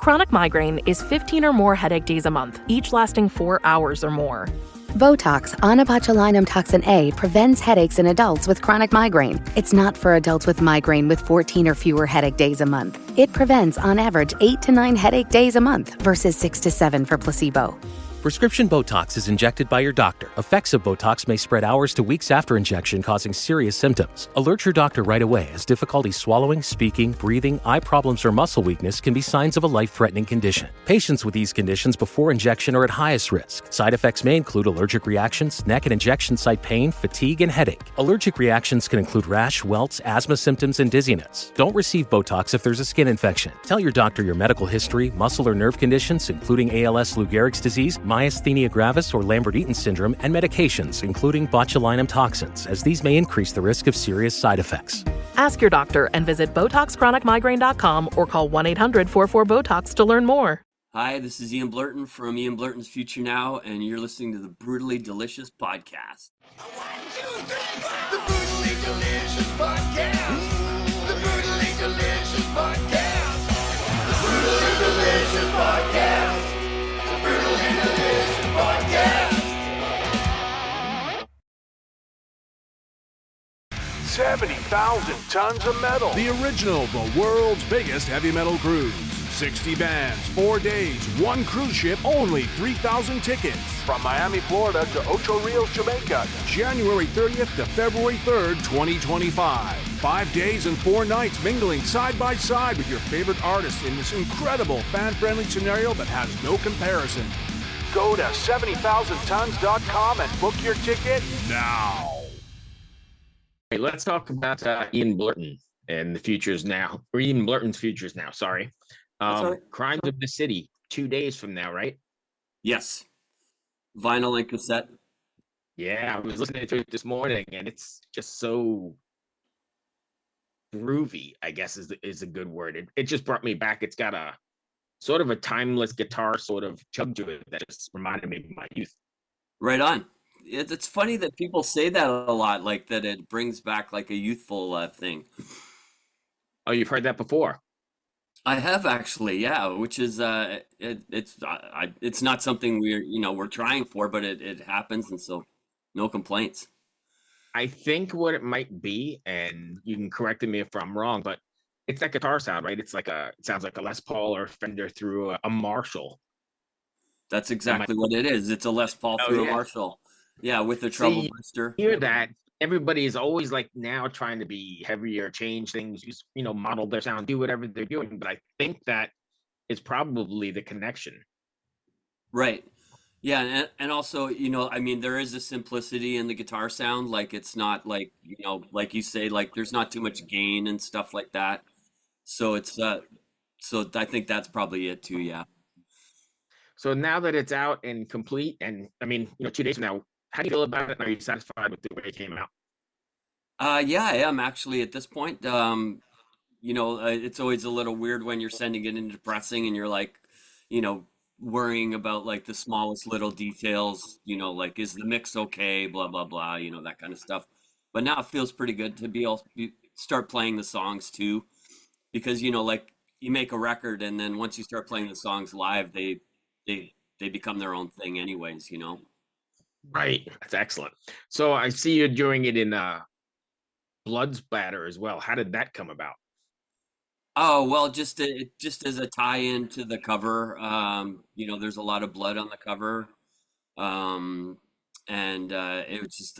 Chronic migraine is 15 or more headache days a month, each lasting 4 hours or more. Botox, onabotulinum toxin A, prevents headaches in adults with chronic migraine. It's not for adults with migraine with 14 or fewer headache days a month. It prevents, on average, 8 to 9 headache days a month versus 6 to 7 for placebo. Prescription Botox is injected by your doctor. Effects of Botox may spread hours to weeks after injection, causing serious symptoms. Alert your doctor right away, as difficulty swallowing, speaking, breathing, eye problems, or muscle weakness can be signs of a life-threatening condition. Patients with these conditions before injection are at highest risk. Side effects may include allergic reactions, neck and injection site pain, fatigue, and headache. Allergic reactions can include rash, welts, asthma symptoms, and dizziness. Don't receive Botox if there's a skin infection. Tell your doctor your medical history, muscle or nerve conditions, including ALS, Lou Gehrig's disease, myasthenia gravis or Lambert-Eaton syndrome, and medications, including botulinum toxins, as these may increase the risk of serious side effects. Ask your doctor and visit BotoxChronicMigraine.com or call 1-800-44-BOTOX to learn more. Hi, this is Ian Blurton from Ian Blurton's Future Now, and you're listening to the Brutally Delicious Podcast. 1, 2, 3, 4. The Brutally Delicious Podcast. The Brutally Delicious Podcast. The Brutally Delicious Podcast. The Brutally Delicious Podcast. 70,000 tons of metal. The original, the world's biggest heavy metal cruise. 60 bands, 4 days, 1 cruise ship, only 3,000 tickets. From Miami, Florida to Ocho Rios, Jamaica, January 30th to February 3rd, 2025. 5 days and 4 nights mingling side by side with your favorite artists in this incredible fan-friendly scenario that has no comparison. Go to 70,000tons.com and book your ticket now. Hey, let's talk about Ian Blurton and the futures now, or Ian Blurton's futures now, sorry. Crimes of the City, 2 days from now, right? Yes. Vinyl and cassette. Yeah, I was listening to it this morning, and it's just so groovy, I guess is a good word. It just brought me back. It's got a sort of a timeless guitar sort of chug to it that just reminded me of my youth. Right on. It's funny that people say that a lot, like that it brings back like a youthful thing. Oh, you've heard that before? I have actually, yeah, which is it's not something we're trying for, but it happens, and so no complaints. I think what it might be, and you can correct me if I'm wrong, but it's that guitar sound, right? It sounds like a Les Paul or Fender through a Marshall. That's exactly what it is. It's a Les Paul through a Marshall. Yeah, with the treble booster. Hear that? Everybody is always like now trying to be heavier, change things, model their sound, do whatever they're doing. But I think that is probably the connection. Right. Yeah, and also, I mean, there is a simplicity in the guitar sound. Like it's not like, like you say, like there's not too much gain and stuff like that. So it's so I think that's probably it too, yeah. So now that it's out and complete, and I mean, 2 days from now, how do you feel about it? Are you satisfied with the way it came out? Yeah, I am actually at this point. It's always a little weird when you're sending it into pressing and you're like, worrying about like the smallest little details, like is the mix okay, blah, blah, blah, that kind of stuff. But now it feels pretty good to be able to start playing the songs too, because, like you make a record and then once you start playing the songs live, they become their own thing anyways, Right. That's excellent. So I see you're doing it in blood splatter as well. How did that come about? Oh, well, just as a tie-in to the cover, there's a lot of blood on the cover. And it was just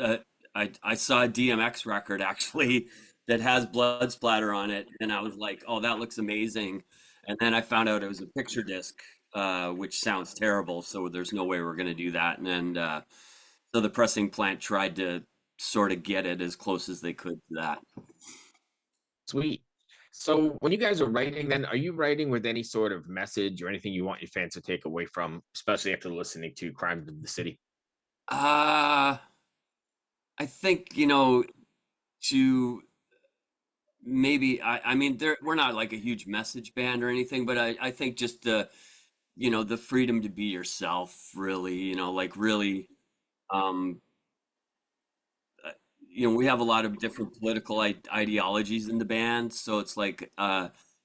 I saw a DMX record actually that has blood splatter on it, and I was like, oh, that looks amazing. And then I found out it was a picture disc, which sounds terrible, so there's no way we're going to do that. And so the pressing plant tried to sort of get it as close as they could to that. Sweet. So when you guys are writing, then are you writing with any sort of message or anything you want your fans to take away from, especially after listening to Crimes of the City? I think, to maybe, I mean, we're not like a huge message band or anything, but I think just the freedom to be yourself, really, like really, we have a lot of different political ideologies in the band. So it's like,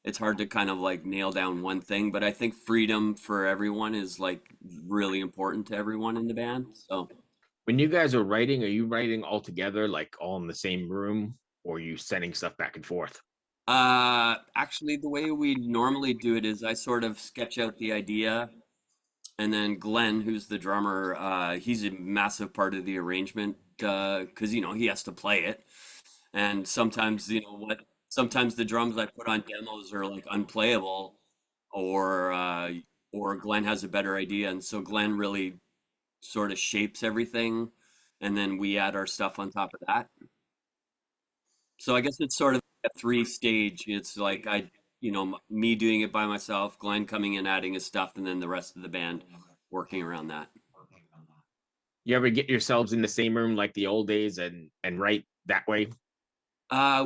it's hard to kind of like nail down one thing, but I think freedom for everyone is like really important to everyone in the band. So When you guys are writing, are you writing all together, like all in the same room, or are you sending stuff back and forth? actually the way we normally do it is I sort of sketch out the idea, and then Glenn, who's the drummer, he's a massive part of the arrangement, because you know he has to play it. And sometimes, you know what, sometimes the drums I put on demos are like unplayable, or or Glenn has a better idea, and so Glenn really sort of shapes everything, and then we add our stuff on top of that. So I guess it's sort of a three stage. It's like you know, me doing it by myself, Glenn coming in adding his stuff, and then the rest of the band working around that. You ever get yourselves in the same room like the old days and write that way?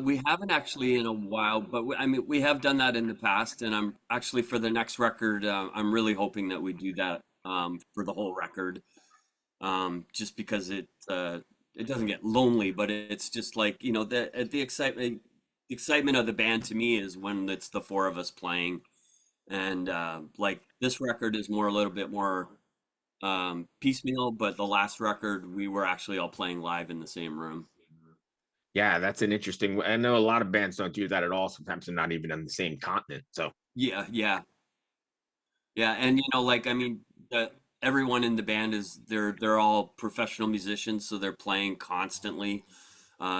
We haven't actually in a while, but I mean, we have done that in the past, and I'm actually for the next record, I'm really hoping that we do that for the whole record, just because it doesn't get lonely, but it's just like you know the excitement of the band to me is when it's the four of us playing, and like this record is more a little bit more piecemeal, but the last record we were actually all playing live in the same room. Yeah, that's an interesting. I know a lot of bands don't do that at all. Sometimes they're not even on the same continent. So Yeah, yeah. Yeah, and you know, like I mean, everyone in the band is they're all professional musicians, so they're playing constantly.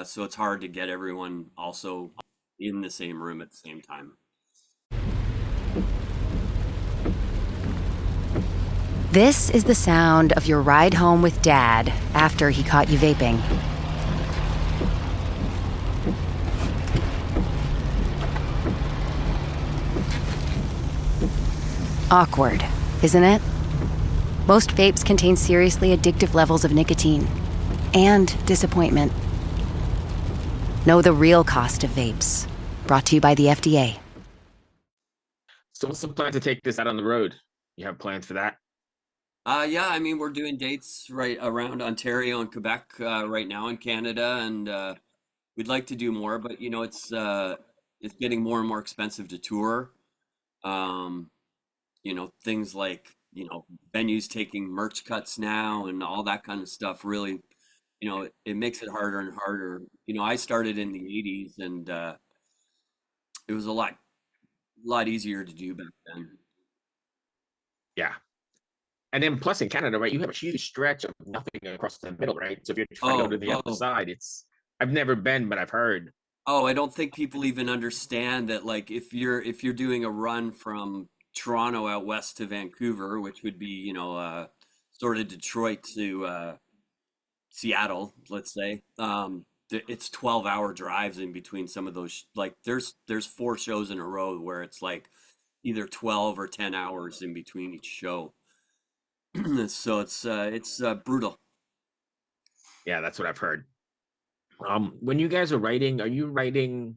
So it's hard to get everyone also in the same room at the same time. This is the sound of your ride home with Dad after he caught you vaping. Awkward, isn't it? Most vapes contain seriously addictive levels of nicotine and disappointment. Know the real cost of vapes. Brought to you by the FDA. so what's the plan to take this out on the road? You have plans for that? Yeah, I mean, we're doing dates right around Ontario and Quebec right now in Canada, and we'd like to do more, but you know, it's getting more and more expensive to tour. Um, you know, things like, you know, venues taking merch cuts now and all that kind of stuff really, you know, it makes it harder and harder. You know, I started in the 80s, and it was a lot easier to do back then. Yeah. And then plus in Canada, right, you have a huge stretch of nothing across the middle, right? So if you're trying to go to the other Oh, side, I've never been, but I've heard. oh, I don't think people even understand that like if you're doing a run from Toronto out west to Vancouver, which would be, you know, sort of Detroit to Seattle, let's say. It's 12-hour drives in between some of those. Like there's four shows in a row where it's like either 12 or 10 hours in between each show. So it's brutal. Yeah, that's what I've heard. When you guys are you writing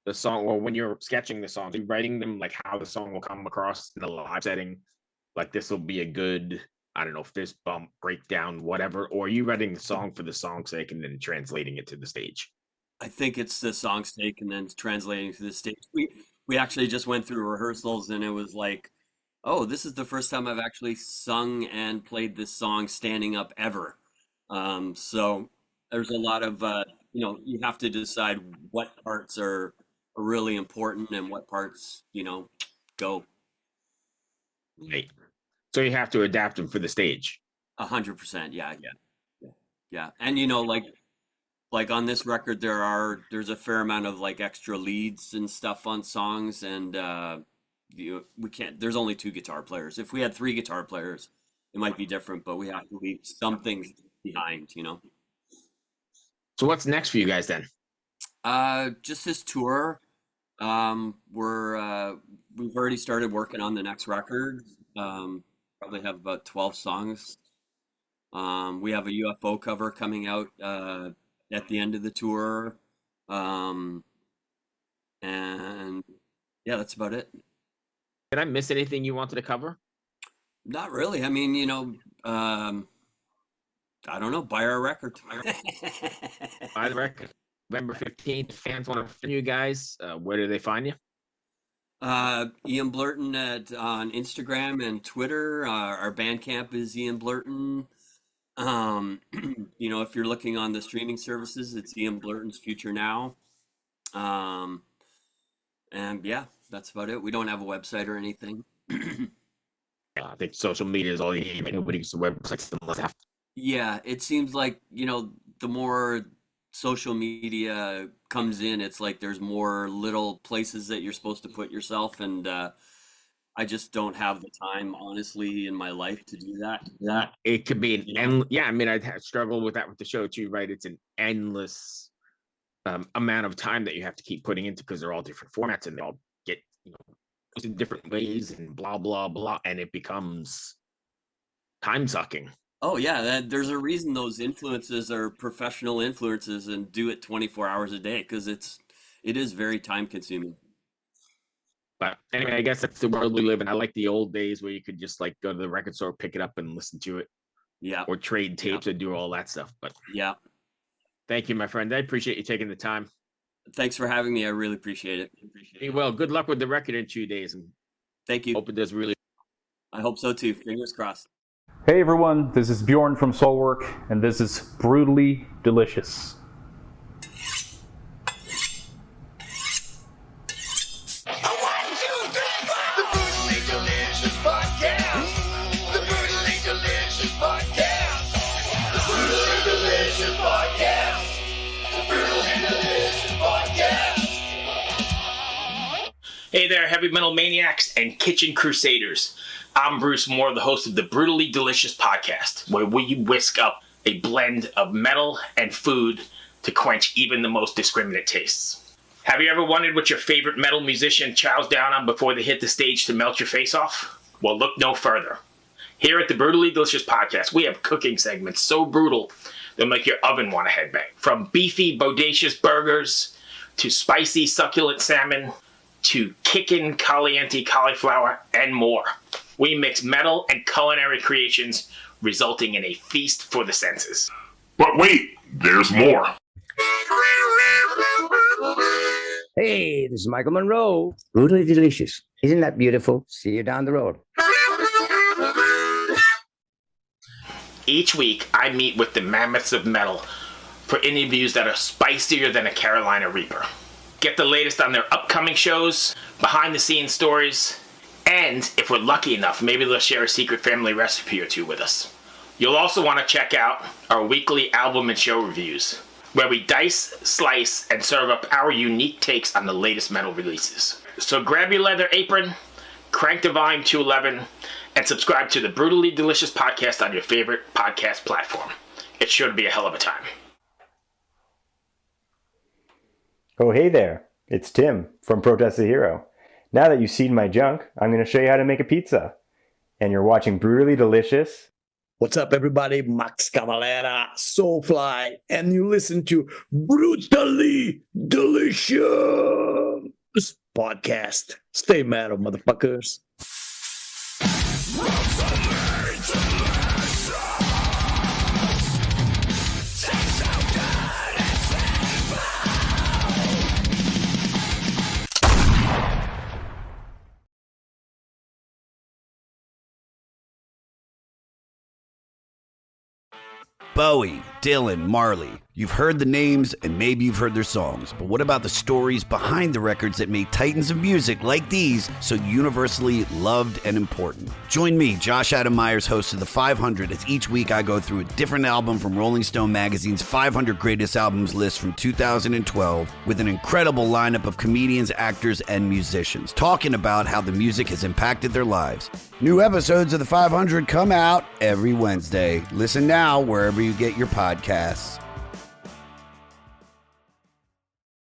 the song, or when you're sketching the songs, are you writing them like how the song will come across in the live setting? Like this will be a good, I don't know, fist bump, breakdown, whatever, or are you writing the song for the song's sake and then translating it to the stage? I think it's the song's take and then translating to the stage. We actually just went through rehearsals, and it was like, oh, this is the first time I've actually sung and played this song standing up ever. So there's a lot of you know, you have to decide what parts are really important and what parts, you know, go Right. So you have to adapt them for the stage. 100%. Yeah, yeah, yeah, yeah. And you know, like on this record, there's a fair amount of like extra leads and stuff on songs, and we can't. There's only two guitar players. If we had three guitar players, it might be different, but we have to leave some things behind, you know. So what's next for you guys then? Just this tour. We've already started working on the next record. Probably have about 12 songs. We have a UFO cover coming out at the end of the tour. Um, and yeah, that's about it. Did I miss anything you wanted to cover? Not really. I mean, you know, I don't know, buy our record. By the record, November 15th, fans want to find you guys. Where do they find you? Ian Blurton on Instagram and Twitter. Our Bandcamp is Ian Blurton. If you're looking on the streaming services, it's Ian Blurton's Future Now. And yeah, that's about it. We don't have a website or anything. Yeah, I think social media is all you need. Nobody uses the websites unless they have to. Yeah, it seems like, the more social media comes in, it's like there's more little places that you're supposed to put yourself. And I just don't have the time, honestly, in my life to do that. Yeah, it could be I struggle with that with the show too, right? It's an endless amount of time that you have to keep putting into because they're all different formats and they all get in different ways and blah blah blah, and it becomes time sucking. Oh yeah, there's a reason those influences are professional influences and do it 24 hours a day because it is very time consuming. But anyway, I guess that's the world we live in. I like the old days where you could just like go to the record store, pick it up, and listen to it. Yeah. Or trade tapes and do all that stuff. But yeah. Thank you, my friend. I appreciate you taking the time. Thanks for having me. I really appreciate it. Well, good luck with the record in 2 days. And thank you. Hope it does really. I hope so too. Fingers crossed. Hey everyone, this is Bjorn from Soulwork, and this is Brutally Delicious. Hey there, heavy metal maniacs and kitchen crusaders. I'm Bruce Moore, the host of the Brutally Delicious podcast, where we whisk up a blend of metal and food to quench even the most discriminate tastes. Have you ever wondered what your favorite metal musician chows down on before they hit the stage to melt your face off? Well, look no further. Here at the Brutally Delicious podcast, we have cooking segments so brutal they'll make your oven want to headbang. From beefy, bodacious burgers to spicy, succulent salmon to kickin' caliente cauliflower and more. We mix metal and culinary creations, resulting in a feast for the senses. But wait, there's more. Hey, this is Michael Monroe. Brutally Delicious. Isn't that beautiful? See you down the road. Each week, I meet with the mammoths of metal for interviews that are spicier than a Carolina Reaper. Get the latest on their upcoming shows, behind-the-scenes stories, and if we're lucky enough, maybe they'll share a secret family recipe or two with us. You'll also want to check out our weekly album and show reviews, where we dice, slice, and serve up our unique takes on the latest metal releases. So grab your leather apron, crank the volume to 11, and subscribe to the Brutally Delicious podcast on your favorite podcast platform. It's sure to be a hell of a time. Oh, hey there. It's Tim from Protest the Hero. Now that you've seen my junk, I'm going to show you how to make a pizza. And you're watching Brutally Delicious. What's up, everybody? Max Cavalera, Soulfly, and you listen to Brutally Delicious podcast. Stay metal, motherfuckers. Bowie, Dylan, Marley. You've heard the names and maybe you've heard their songs, but what about the stories behind the records that made titans of music like these so universally loved and important? Join me, Josh Adam Myers, host of The 500, as each week I go through a different album from Rolling Stone magazine's 500 Greatest Albums list from 2012 with an incredible lineup of comedians, actors, and musicians talking about how the music has impacted their lives. New episodes of The 500 come out every Wednesday. Listen now wherever you get your podcasts.